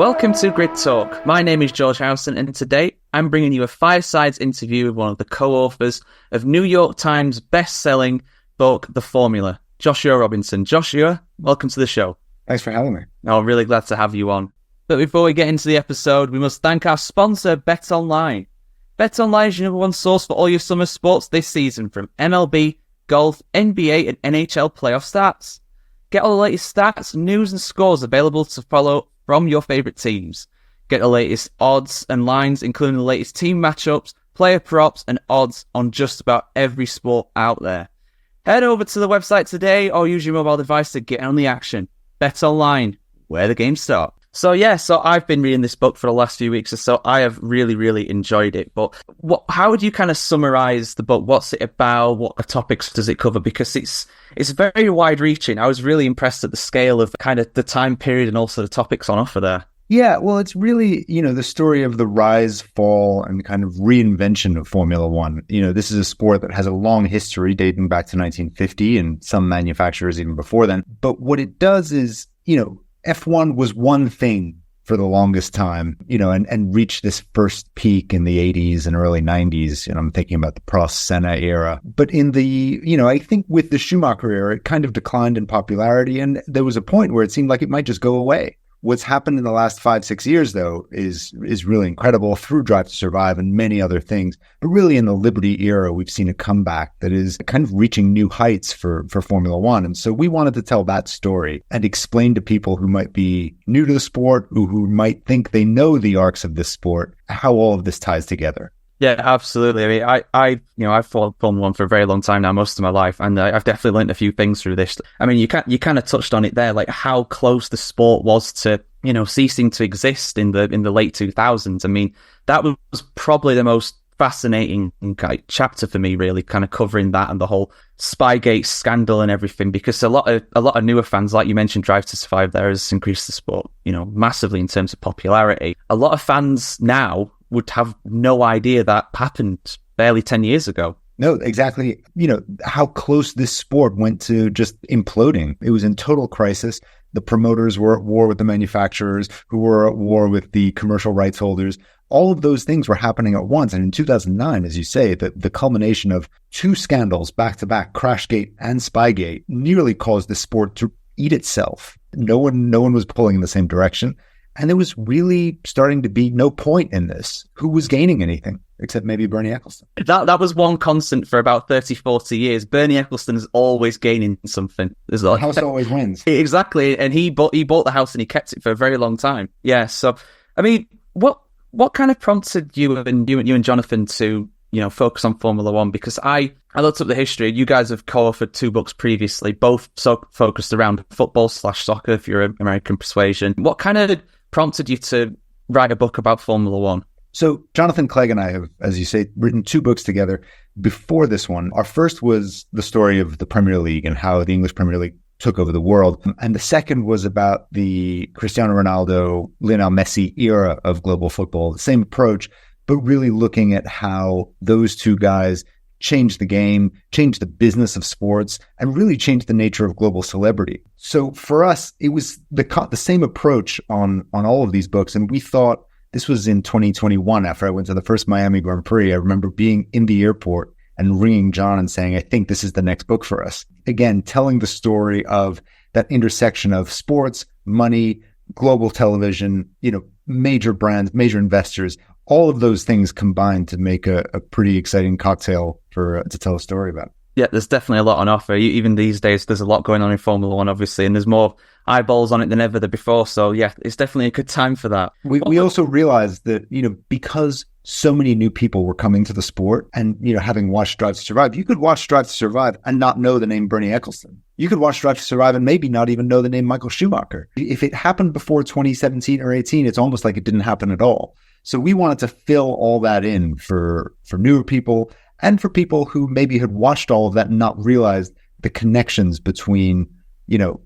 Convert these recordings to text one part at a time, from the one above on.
Welcome to Grid Talk. My name is George Howson, and today I'm bringing you a Fireside interview with one of the co-authors of New York Times best-selling book, The Formula, Joshua Robinson. Joshua, welcome to the show. Thanks for having me. I'm really glad to have you on. But before we get into the episode, we must thank our sponsor, BetOnline. BetOnline is your number one source for all your summer sports this season, from MLB, golf, NBA, and NHL playoff stats. Get all the latest stats, news, and scores available to follow from your favourite teams. Get the latest odds and lines, including the latest team matchups, player props, and odds on just about every sport out there. Head over to the website today or use your mobile device to get on the action. BetOnline, where the games start. So I've been reading this book for the last few weeks or so. I have really enjoyed it. But how would you kind of summarise the book? What's it about? What topics does it cover? Because it's very wide-reaching. I was really impressed at the scale of kind of the time period and also the topics on offer there. Yeah, well, it's really, the story of the rise, fall, and kind of reinvention of Formula One. This is a sport that has a long history dating back to 1950 and some manufacturers even before then. But what it does is, F1 was one thing for the longest time, and reached this first peak in the 80s and early 90s. I'm thinking about the Prost-Senna era. But in the, I think with the Schumacher era, it kind of declined in popularity. And there was a point where it seemed like it might just go away. What's happened in the last 5-6 years, though, is really incredible through Drive to Survive and many other things. But really in the Liberty era, we've seen a comeback that is kind of reaching new heights for Formula One. And so we wanted to tell that story and explain to people who might be new to the sport, who might think they know the arcs of this sport, how all of this ties together. Yeah, absolutely. I mean, I've followed Formula One for a very long time now, most of my life, and I've definitely learned a few things through this. I mean, you kind of touched on it there, like how close the sport was to, ceasing to exist in the late 2000s. I mean, that was probably the most fascinating chapter for me, really, kind of covering that and the whole Spygate scandal and everything, because a lot of newer fans, like you mentioned, Drive to Survive there has increased the sport, massively in terms of popularity. A lot of fans now would have no idea that happened barely 10 years ago. No, exactly. How close this sport went to just imploding. It was in total crisis. The promoters were at war with the manufacturers, who were at war with the commercial rights holders. All of those things were happening at once. And in 2009, as you say, the culmination of two scandals back-to-back, Crashgate and Spygate, nearly caused the sport to eat itself. No one was pulling in the same direction. And there was really starting to be no point in this. Who was gaining anything except maybe Bernie Ecclestone? That was one constant for about 30, 40 years. Bernie Ecclestone is always gaining something. The house always wins. Exactly. And he bought the house and he kept it for a very long time. Yeah. So, I mean, what kind of prompted you and Jonathan to, focus on Formula One? Because I looked up the history. You guys have co-authored 2 books previously, both focused around football/soccer, if you're American persuasion. What kind of prompted you to write a book about Formula One? So Jonathan Clegg and I have, as you say, written 2 books together before this one. Our first was the story of the Premier League and how the English Premier League took over the world. And the second was about the Cristiano Ronaldo, Lionel Messi era of global football. The same approach, but really looking at how those 2 guys changed the game, changed the business of sports, and really changed the nature of global celebrity. So for us, it was the same approach on all of these books. And we thought, this was in 2021 after I went to the first Miami Grand Prix. I remember being in the airport and ringing John and saying, I think this is the next book for us. Again, telling the story of that intersection of sports, money, global television, major brands, major investors, all of those things combined to make a pretty exciting cocktail to tell a story about. Yeah, there's definitely a lot on offer. Even these days, there's a lot going on in Formula One, obviously, and there's more eyeballs on it than ever before. So yeah, it's definitely a good time for that. We also realized that, because so many new people were coming to the sport and, having watched Drive to Survive, you could watch Drive to Survive and not know the name Bernie Ecclestone. You could watch Drive to Survive and maybe not even know the name Michael Schumacher. If it happened before 2017 or 18, it's almost like it didn't happen at all. So we wanted to fill all that in for newer people and for people who maybe had watched all of that and not realized the connections between,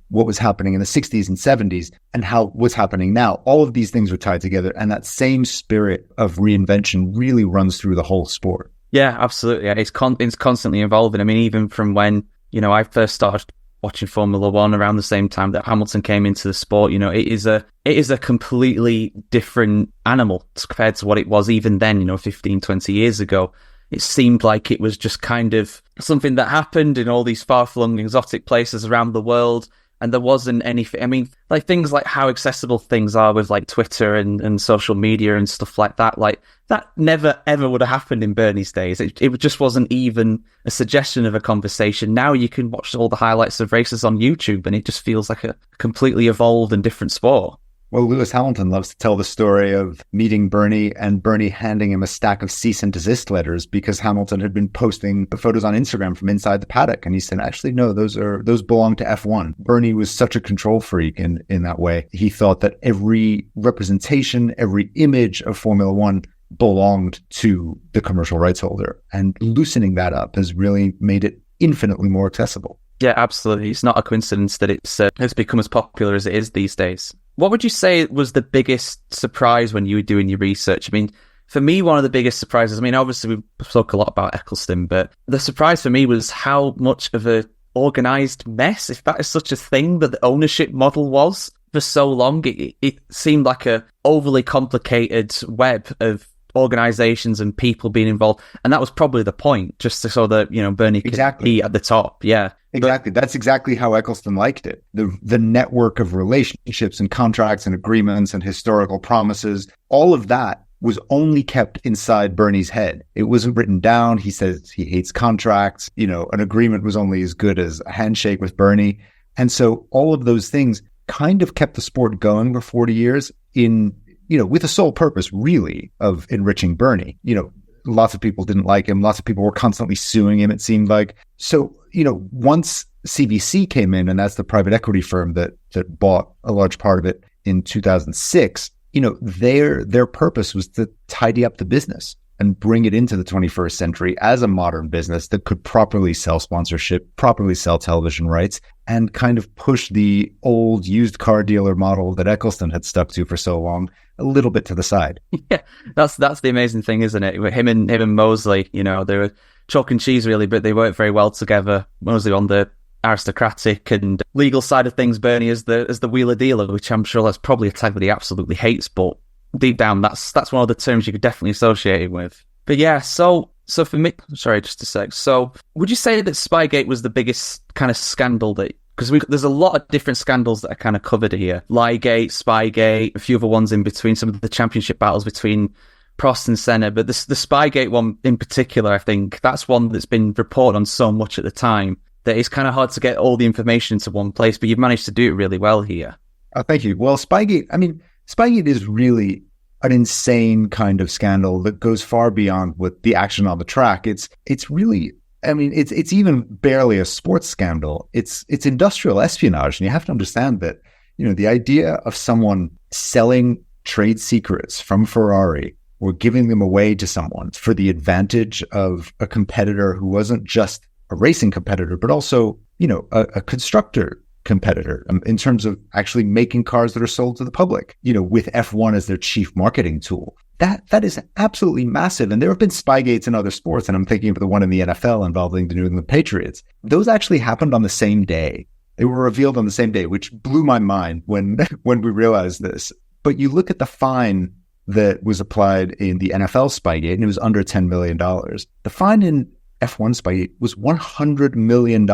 what was happening in the 60s and 70s and how what's happening now. All of these things are tied together, and that same spirit of reinvention really runs through the whole sport. Yeah, absolutely. It's constantly evolving. I mean, even from when, I first started watching Formula One around the same time that Hamilton came into the sport. You know, it is a completely different animal compared to what it was even then, you know, 15, 20 years ago. It seemed like it was just kind of something that happened in all these far-flung exotic places around the world. And there wasn't anything, I mean, like things like how accessible things are with like Twitter and social media and stuff like that. Like that never, ever would have happened in Bernie's days. It just wasn't even a suggestion of a conversation. Now you can watch all the highlights of races on YouTube and it just feels like a completely evolved and different sport. Well, Lewis Hamilton loves to tell the story of meeting Bernie and Bernie handing him a stack of cease and desist letters because Hamilton had been posting photos on Instagram from inside the paddock. And he said, actually, no, those belong to F1. Bernie was such a control freak in that way. He thought that every representation, every image of Formula One belonged to the commercial rights holder. And loosening that up has really made it infinitely more accessible. Yeah, absolutely. It's not a coincidence that it's become as popular as it is these days. What would you say was the biggest surprise when you were doing your research? I mean, for me, one of the biggest surprises, I mean, obviously we've talked a lot about Eccleston, but the surprise for me was how much of a organised mess, if that is such a thing, that the ownership model was for so long. It seemed like a overly complicated web of organisations and people being involved. And that was probably the point, just so that, you know, Bernie could be at the top. Yeah. Exactly. That's exactly how Eccleston liked it. The network of relationships and contracts and agreements and historical promises, all of that was only kept inside Bernie's head. It wasn't written down. He says he hates contracts. You know, an agreement was only as good as a handshake with Bernie. And so all of those things kind of kept the sport going for 40 years in, you know, with the sole purpose really of enriching Bernie. You know, lots of people didn't like him. Lots of people were constantly suing him, it seemed like. So, you know, once CVC came in, and that's the private equity firm that bought a large part of it in 2006, you know, their purpose was to tidy up the business and bring it into the 21st century as a modern business that could properly sell sponsorship, properly sell television rights, and kind of push the old used car dealer model that Eccleston had stuck to for so long a little bit to the side. Yeah, that's the amazing thing, isn't it? With him and Mosley, you know, they were chalk and cheese really, but they worked very well together. Mosley on the aristocratic and legal side of things, Bernie as the wheeler dealer, which I'm sure that's probably a tag that he absolutely hates, but deep down that's one of the terms you could definitely associate it with. But yeah, so for me, sorry, just a sec. So would you say that Spygate was the biggest kind of scandal that, because there's a lot of different scandals that are kind of covered here. Ligate, Spygate, a few other ones in between, some of the championship battles between Prost and Senna, but the Spygate one in particular, I think that's one that's been reported on so much at the time that it's kind of hard to get all the information into one place, but you've managed to do it really well here. Oh, thank you. Well, Spygate is really an insane kind of scandal that goes far beyond what the action on the track. It's really, I mean, it's even barely a sports scandal. It's industrial espionage. And you have to understand that, you know, the idea of someone selling trade secrets from Ferrari or giving them away to someone for the advantage of a competitor who wasn't just a racing competitor, but also, you know, a constructor competitor in terms of actually making cars that are sold to the public, you know, with F1 as their chief marketing tool. That is absolutely massive. And there have been Spygates in other sports, and I'm thinking of the one in the NFL involving the New England Patriots. Those actually happened on the same day. They were revealed on the same day, which blew my mind when we realized this. But you look at the fine that was applied in the NFL Spygate, and it was under $10 million. The fine in F1 Spygate was $100 million.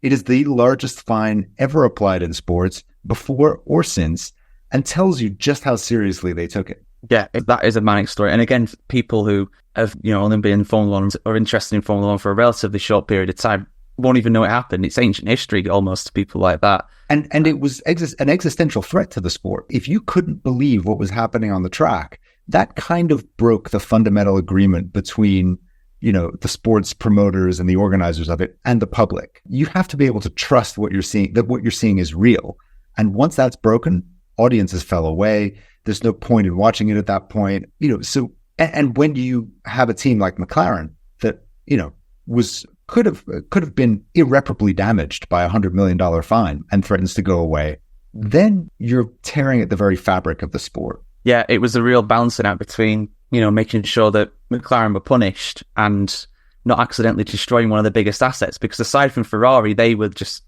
It is the largest fine ever applied in sports before or since, and tells you just how seriously they took it. Yeah, that is a manic story. And again, people who have, you know, only been in Formula One or interested in Formula One for a relatively short period of time won't even know it happened. It's ancient history almost to people like that. And it was an existential threat to the sport. If you couldn't believe what was happening on the track, that kind of broke the fundamental agreement between, you know, the sports promoters and the organizers of it and the public. You have to be able to trust what you're seeing, that what you're seeing is real. And once that's broken, audiences fell away. There's no point in watching it at that point. You know, so, and when you have a team like McLaren that, you know, could have been irreparably damaged by $100 million fine and threatens to go away, then you're tearing at the very fabric of the sport. Yeah, it was a real balancing act between, you know, making sure that McLaren were punished and not accidentally destroying one of the biggest assets, because aside from Ferrari, they were just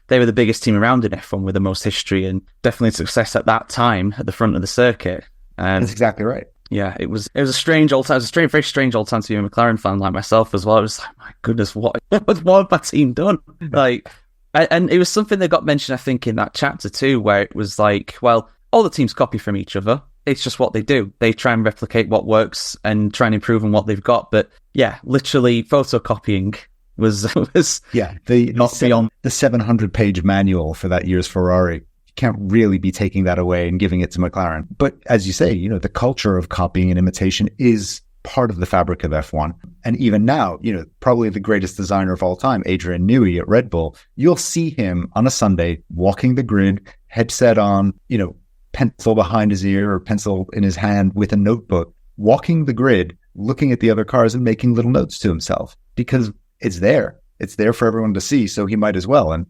they were the biggest team around in F1 with the most history and definitely success at that time at the front of the circuit. And that's exactly right. Yeah, it was a strange old time. It was a very strange old time to be a McLaren fan like myself as well. It was like, my goodness, what have my team done? Like, and it was something that got mentioned, I think, in that chapter too, where it was like, well, all the teams copy from each other. It's just what they do. They try and replicate what works and try and improve on what they've got. But yeah, literally photocopying was beyond the 700-page manual for that year's Ferrari. You can't really be taking that away and giving it to McLaren. But as you say, the culture of copying and imitation is part of the fabric of F1. And even now, probably the greatest designer of all time, Adrian Newey at Red Bull, you'll see him on a Sunday walking the grid, headset on, pencil behind his ear or pencil in his hand with a notebook, walking the grid, looking at the other cars and making little notes to himself because it's there. It's there for everyone to see, so he might as well. And,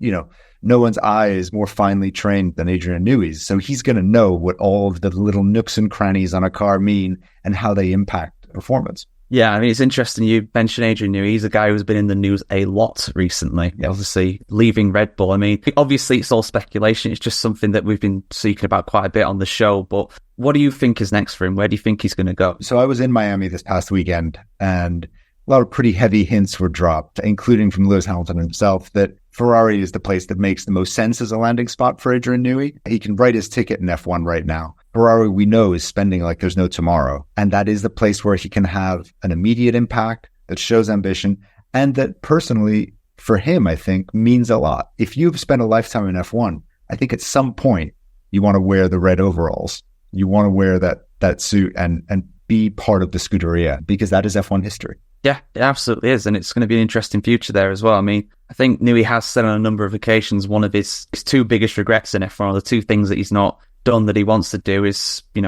no one's eye is more finely trained than Adrian Newey's, so he's going to know what all of the little nooks and crannies on a car mean and how they impact performance. Yeah, I mean, it's interesting you mentioned Adrian Newey. He's a guy who's been in the news a lot recently, obviously leaving Red Bull. I mean, obviously it's all speculation. It's just something that we've been speaking about quite a bit on the show. But what do you think is next for him? Where do you think he's going to go? So I was in Miami this past weekend, and a lot of pretty heavy hints were dropped, including from Lewis Hamilton himself, that Ferrari is the place that makes the most sense as a landing spot for Adrian Newey. He can write his ticket in F1 right now. Ferrari, we know, is spending like there's no tomorrow. And that is the place where he can have an immediate impact that shows ambition and that personally, for him, I think, means a lot. If you've spent a lifetime in F1, I think at some point you want to wear the red overalls. You want to wear that suit and be part of the Scuderia because that is F1 history. Yeah, it absolutely is. And it's going to be an interesting future there as well. I mean, I think Newey has said on a number of occasions one of his two biggest regrets in F1, or the two things that he's not done that he wants to do is, be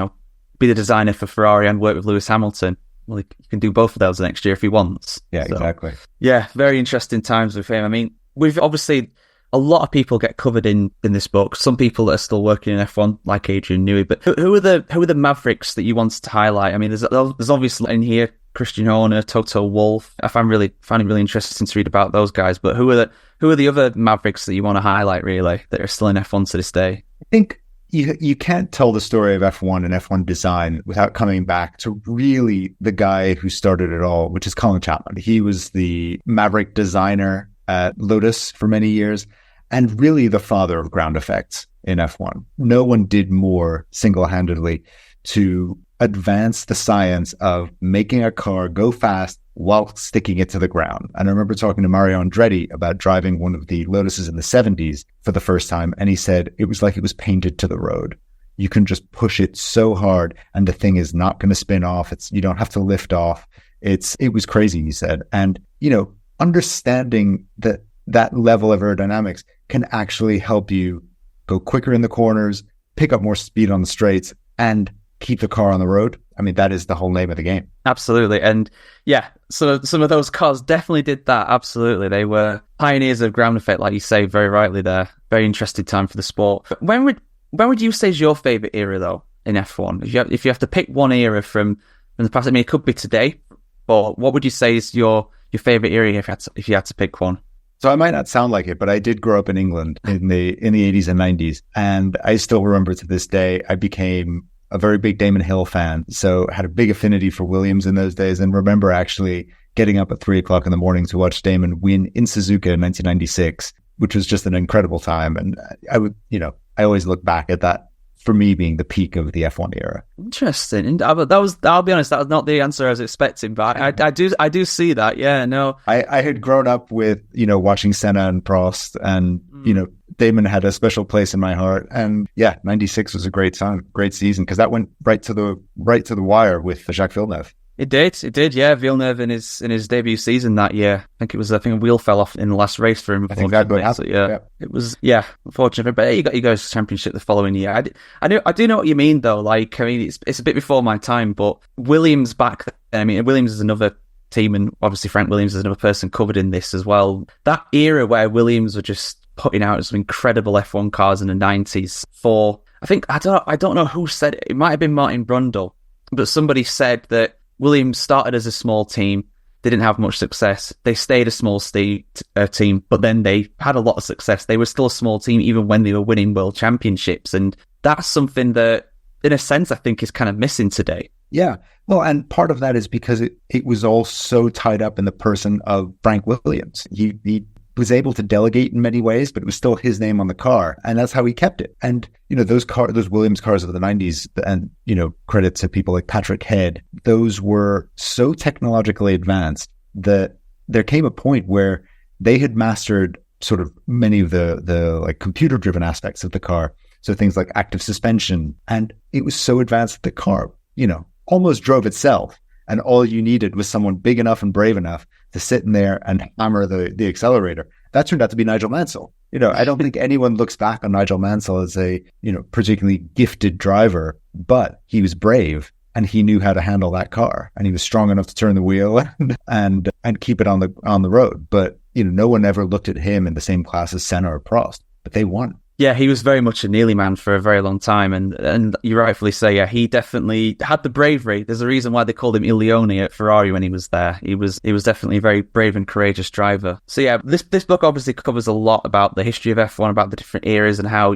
the designer for Ferrari and work with Lewis Hamilton. Well, he can do both of those next year if he wants. Yeah, so, exactly. Yeah, very interesting times with him. I mean, we've obviously, a lot of people get covered in this book. Some people that are still working in F1, like Adrian Newey. But who are the mavericks that you wanted to highlight? I mean, there's obviously in here Christian Horner, Toto Wolff. I find it really interesting to read about those guys. But who are the other mavericks that you want to highlight, really, that are still in F1 to this day? I think you can't tell the story of F1 and F1 design without coming back to really the guy who started it all, which is Colin Chapman. He was the maverick designer at Lotus for many years and really the father of ground effects in F1. No one did more single-handedly to advance the science of making a car go fast while sticking it to the ground. And I remember talking to Mario Andretti about driving one of the Lotuses in the 70s for the first time. And he said, it was like it was painted to the road. You can just push it so hard and the thing is not going to spin off. You don't have to lift off. It was crazy, he said. And, understanding that level of aerodynamics can actually help you go quicker in the corners, pick up more speed on the straights, and keep the car on the road. I mean, that is the whole name of the game. Absolutely. And yeah, so some of those cars definitely did that. Absolutely. They were pioneers of ground effect, like you say very rightly there. Very interesting time for the sport. When would you say is your favourite era, though, in F1? If you have to pick one era from the past, I mean, it could be today, but what would you say is your favourite era if you had to pick one? So I might not sound like it, but I did grow up in England in the 80s and 90s. And I still remember to this day, I became a very big Damon Hill fan. So I had a big affinity for Williams in those days and remember actually getting up at 3:00 in the morning to watch Damon win in Suzuka in 1996, which was just an incredible time. And I always look back at that for me being the peak of the F1 era. Interesting. And I'll be honest, that was not the answer I was expecting, but I do see that. Yeah, no. I had grown up with, watching Senna and Prost and, Damon had a special place in my heart. And yeah, 96 was a great time, great season, because that went right to the wire with Jacques Villeneuve. It did. Yeah, Villeneuve in his debut season that year. I think a wheel fell off in the last race for him. I think that would happen. So, yeah, it was unfortunate. But you got your guys' championship the following year. I do know what you mean though. Like, I mean, it's a bit before my time, but Williams back then. I mean, Williams is another team, and obviously Frank Williams is another person covered in this as well. That era where Williams were just putting out some incredible F1 cars in the 90s. I don't know who said it. It might have been Martin Brundle, but somebody said that Williams started as a small team. They didn't have much success. They stayed a small team, but then they had a lot of success. They were still a small team even when they were winning world championships. And that's something that, in a sense, I think is kind of missing today. Yeah. Well, and part of that is because it was all so tied up in the person of Frank Williams. He was able to delegate in many ways, but it was still his name on the car. And that's how he kept it. And, those Williams cars of the 90s, and, credit to people like Patrick Head, those were so technologically advanced that there came a point where they had mastered sort of many of the like computer driven aspects of the car. So things like active suspension. And it was so advanced that the car, almost drove itself. And all you needed was someone big enough and brave enough to sit in there and hammer the accelerator. That turned out to be Nigel Mansell. I don't think anyone looks back on Nigel Mansell as a, particularly gifted driver, but he was brave and he knew how to handle that car, and he was strong enough to turn the wheel and keep it on the road. But, no one ever looked at him in the same class as Senna or Prost, but they won. Yeah, he was very much a Neely man for a very long time, and you rightfully say, yeah, he definitely had the bravery. There's a reason why they called him Il Leone at Ferrari when he was there. He was definitely a very brave and courageous driver. So yeah, this book obviously covers a lot about the history of F1, about the different eras and how,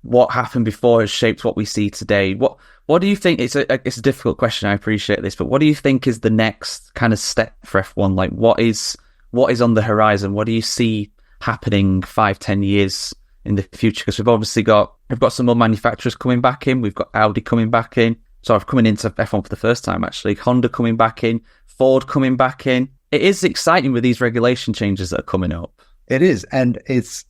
what happened before has shaped what we see today. What do you think? It's a difficult question. I appreciate this, but what do you think is the next kind of step for F1? Like, what is on the horizon? What do you see happening 5-10 years in the future? Because we've got some more manufacturers coming back in. We've got Audi coming back in. So I've coming into F1 for the first time, actually. Honda coming back in. Ford coming back in. It is exciting with these regulation changes that are coming up. It is. And it's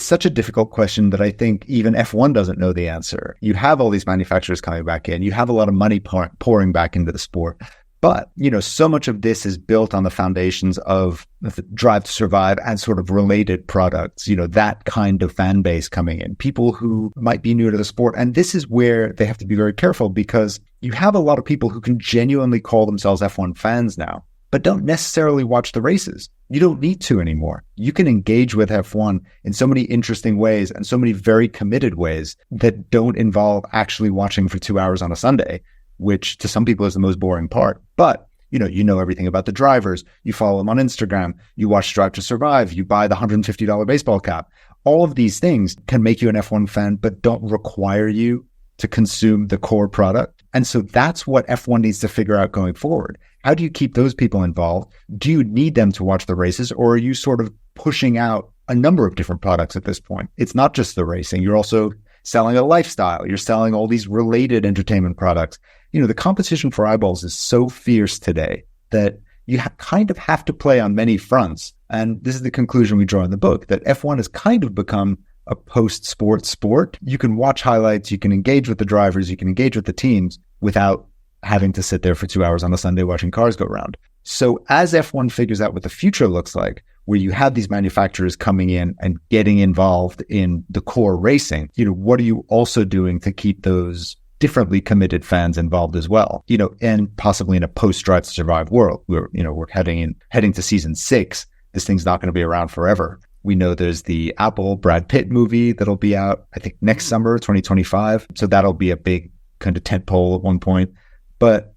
such a difficult question that I think even F1 doesn't know the answer. You have all these manufacturers coming back in. You have a lot of money pouring back into the sport. But, so much of this is built on the foundations of the Drive to Survive and sort of related products, that kind of fan base coming in, people who might be new to the sport. And this is where they have to be very careful, because you have a lot of people who can genuinely call themselves F1 fans now, but don't necessarily watch the races. You don't need to anymore. You can engage with F1 in so many interesting ways and so many very committed ways that don't involve actually watching for 2 hours on a Sunday, which to some people is the most boring part. But, you know everything about the drivers. You follow them on Instagram. You watch Drive to Survive. You buy the $150 baseball cap. All of these things can make you an F1 fan, but don't require you to consume the core product. And so that's what F1 needs to figure out going forward. How do you keep those people involved? Do you need them to watch the races, or are you sort of pushing out a number of different products at this point? It's not just the racing. You're also selling a lifestyle. You're selling all these related entertainment products. The competition for eyeballs is so fierce today that you kind of have to play on many fronts. And this is the conclusion we draw in the book, that F1 has kind of become a post-sport sport. You can watch highlights, you can engage with the drivers, you can engage with the teams without having to sit there for 2 hours on a Sunday watching cars go around. So as F1 figures out what the future looks like, where you have these manufacturers coming in and getting involved in the core racing, what are you also doing to keep those differently committed fans involved as well, and possibly in a post-Drive to Survive world. We're heading to season 6. This thing's not going to be around forever. We know there's the Apple Brad Pitt movie that'll be out, I think, next summer, 2025. So that'll be a big kind of tentpole at one point. But,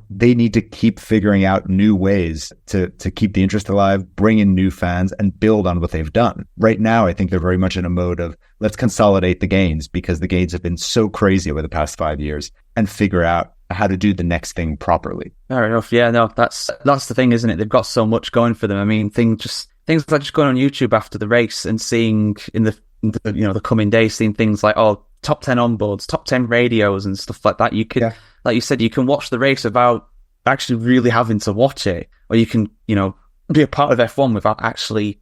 they need to keep figuring out new ways to keep the interest alive, bring in new fans, and build on what they've done. Right now, I think they're very much in a mode of let's consolidate the gains, because the gains have been so crazy over the past 5 years, and figure out how to do the next thing properly. Fair enough. Yeah, no, that's the thing, isn't it? They've got so much going for them. I mean, things like just going on YouTube after the race and seeing in the coming days, seeing things like, top 10 onboards, top 10 radios and stuff like that. You could, like you said, you can watch the race without actually really having to watch it, or you can, be a part of F1 without actually,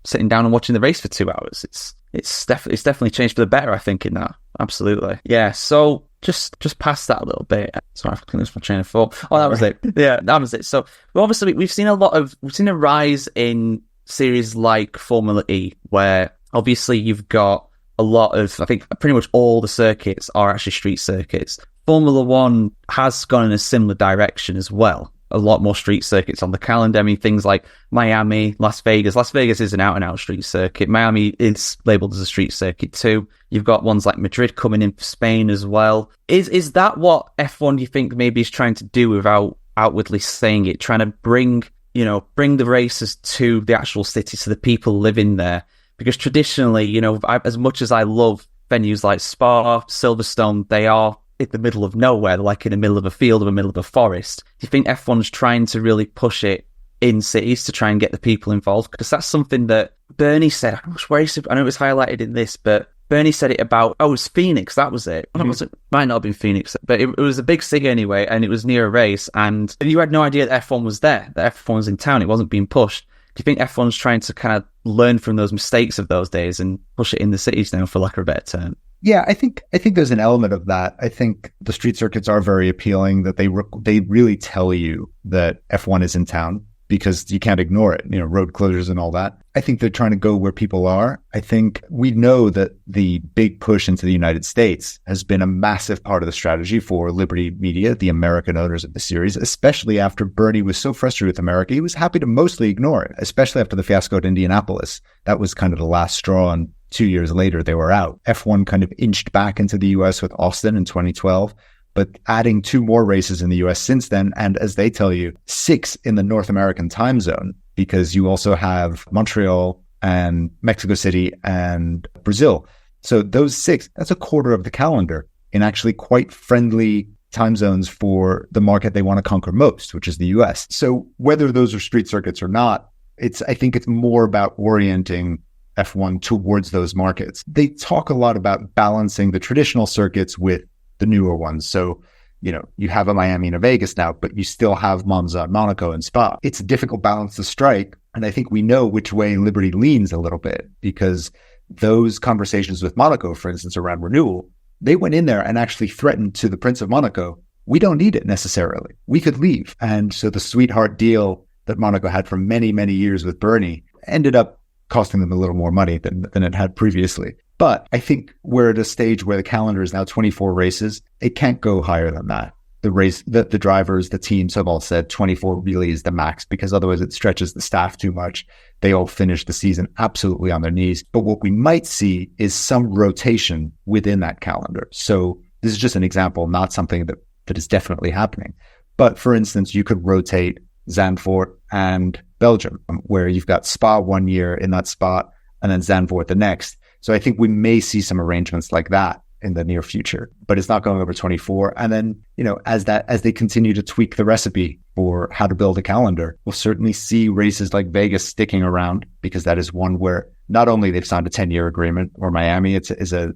sitting down and watching the race for 2 hours. It's definitely changed for the better, I think, in that. Absolutely. Yeah. So just past that a little bit. Sorry, I lose my train of thought. Oh, that was it. Yeah, that was it. So obviously we've seen a rise in series like Formula E, where obviously you've got a lot of, I think pretty much all the circuits are actually street circuits. Formula One has gone in a similar direction as well. A lot more street circuits on the calendar. I mean, things like Miami, Las Vegas. Las Vegas is an out-and-out street circuit. Miami is labelled as a street circuit too. You've got ones like Madrid coming in for Spain as well. Is that what F1, do you think, maybe is trying to do without outwardly saying it, trying to bring the races to the actual city, to the people living there. Because traditionally, as much as I love venues like Spa, Silverstone, they are in the middle of nowhere. They're like in the middle of a field or the middle of a forest. Do you think F1's trying to really push it in cities to try and get the people involved? Because that's something that Bernie said. I know it was highlighted in this, but Bernie said it about, it was Phoenix, that was it. It might not have been Phoenix, but it was a big city anyway, and it was near a race, and you had no idea that F1 was there, that F1 was in town, it wasn't being pushed. Do you think F1's trying to kind of learn from those mistakes of those days and push it in the cities now, for lack of a better term? Yeah, I think there's an element of that. I think the street circuits are very appealing, that they really tell you that F1 is in town, because you can't ignore it, road closures and all that. I think they're trying to go where people are. I think we know that the big push into the United States has been a massive part of the strategy for Liberty Media, the American owners of the series, especially after Bernie was so frustrated with America. He was happy to mostly ignore it, especially after the fiasco at Indianapolis. That was kind of the last straw, and 2 years later, they were out. F1 kind of inched back into the US with Austin in 2012. But adding 2 more races in the US since then, and as they tell you, 6 in the North American time zone, because you also have Montreal and Mexico City and Brazil. So those 6, that's a quarter of the calendar in actually quite friendly time zones for the market they want to conquer most, which is the US. So whether those are street circuits or not, I think it's more about orienting F1 towards those markets. They talk a lot about balancing the traditional circuits with the newer ones. So, you have a Miami and a Vegas now, but you still have Monza, Monaco, and Spa. It's a difficult balance to strike. And I think we know which way Liberty leans a little bit, because those conversations with Monaco, for instance, around renewal, they went in there and actually threatened to the Prince of Monaco, we don't need it necessarily. We could leave. And so the sweetheart deal that Monaco had for many, many years with Bernie ended up costing them a little more money than it had previously. But I think we're at a stage where the calendar is now 24 races. It can't go higher than that. The drivers, the teams have all said 24 really is the max, because otherwise it stretches the staff too much. They all finish the season absolutely on their knees. But what we might see is some rotation within that calendar. So this is just an example, not something that is definitely happening. But for instance, you could rotate Zandvoort and Belgium, where you've got Spa 1 year in that spot and then Zandvoort the next. So I think we may see some arrangements like that in the near future, but it's not going over 24. And then, as they continue to tweak the recipe for how to build a calendar, we'll certainly see races like Vegas sticking around, because that is one where not only they've signed a 10-year agreement, or Miami is I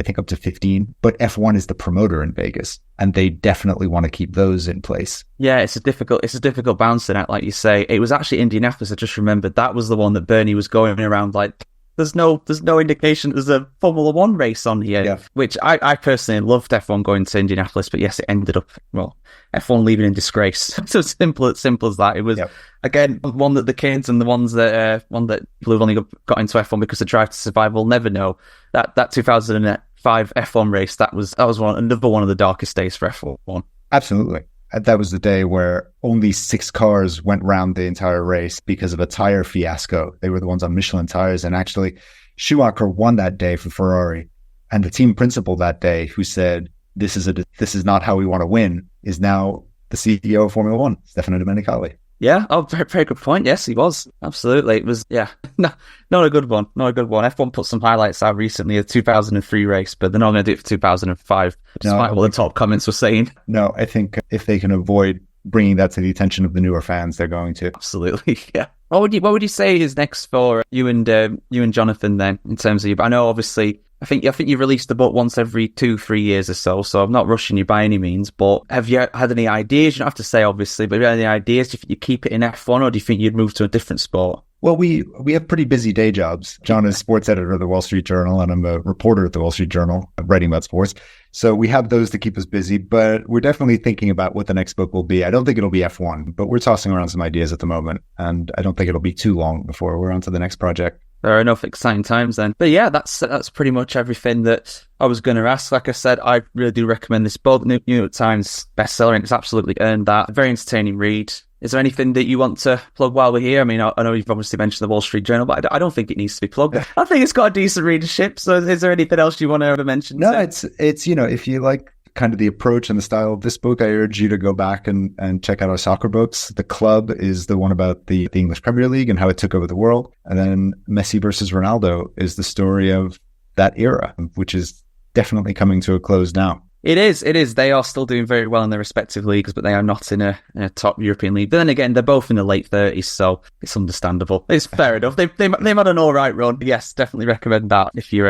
think up to 15, but F1 is the promoter in Vegas, and they definitely want to keep those in place. Yeah, it's a difficult balancing act, like you say. It was actually Indianapolis, I just remembered, that was the one that Bernie was going around like, there's no indication there's a Formula One race on here, which I personally loved F1 going to Indianapolis, but yes, it ended up, F1 leaving in disgrace. So simple as that. It was, again, one that the kids and the ones that people who've only got into F1 because of Drive to Survive will never know. That 2005 F1 race, that was another one of the darkest days for F1. Absolutely. That was the day where only 6 cars went round the entire race because of a tire fiasco. They were the ones on Michelin tires. And actually, Schumacher won that day for Ferrari. And the team principal that day, who said, this is not how we want to win, is now the CEO of Formula One, Stefano Domenicali. Yeah, very, very good point. Yes, he was. Absolutely. It was, not a good one. F1 put some highlights out recently of the 2003 race, but they're not going to do it for 2005, despite what the top comments were saying. No, I think if they can avoid bringing that to the attention of the newer fans, they're going to. Absolutely, yeah. What would you say is next for you and Jonathan then, in terms of, I know obviously, I think you release the book once every 2-3 years or so I'm not rushing you by any means, but have you had any ideas? You don't have to say obviously, but have you had any ideas? Do you think you keep it in F1, or do you think you'd move to a different sport? Well, we have pretty busy day jobs. John is sports editor of the Wall Street Journal, and I'm a reporter at the Wall Street Journal writing about sports. So we have those to keep us busy, but we're definitely thinking about what the next book will be. I don't think it'll be F1, but we're tossing around some ideas at the moment, and I don't think it'll be too long before we're on to the next project. Fair enough, exciting times then. But yeah, that's pretty much everything that I was going to ask. Like I said, I really do recommend this book, New York Times bestseller, and it's absolutely earned that. A very entertaining read. Is there anything that you want to plug while we're here? I mean, I know you've obviously mentioned the Wall Street Journal, but I don't think it needs to be plugged. I think it's got a decent readership. So is there anything else you want to ever mention? No, it's if you like kind of the approach and the style of this book, I urge you to go back and check out our soccer books. The Club is the one about the English Premier League and how it took over the world. And then Messi versus Ronaldo is the story of that era, which is definitely coming to a close now. It is. They are still doing very well in their respective leagues, but they are not in a top European league. But then again, they're both in the late 30s, so it's understandable. It's fair enough. They've had an all right run. Yes, definitely recommend that if you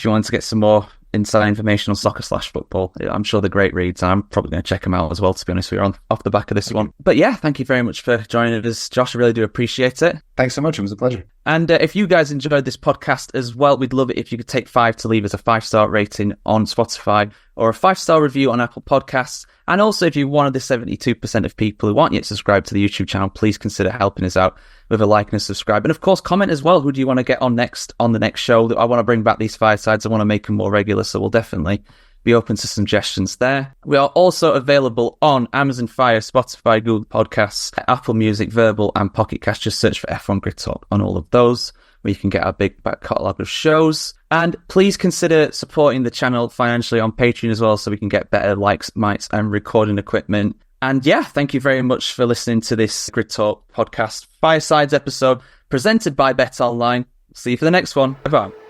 want to get some more inside information on soccer/football. I'm sure they're great reads. I'm probably going to check them out as well, to be honest with you, off the back of this one. But yeah, thank you very much for joining us, Josh. I really do appreciate it. Thanks so much. It was a pleasure. And if you guys enjoyed this podcast as well, we'd love it if you could take 5 to leave us a 5-star rating on Spotify or a 5-star review on Apple Podcasts. And also, if you're one of the 72% of people who aren't yet subscribed to the YouTube channel, please consider helping us out with a like and a subscribe. And of course, comment as well. Who do you want to get on next on the next show? I want to bring back these firesides. I want to make them more regular, so we'll definitely be open to suggestions there. We are also available on Amazon Fire, Spotify, Google Podcasts, Apple Music, Verbal, and Pocket Cast. Just search for F1 Grid Talk on all of those, where you can get our big back catalogue of shows. And please consider supporting the channel financially on Patreon as well, so we can get better likes, mics, and recording equipment. And yeah, thank you very much for listening to this Grid Talk podcast Firesides episode presented by Bet Online. See you for the next one. Bye-bye.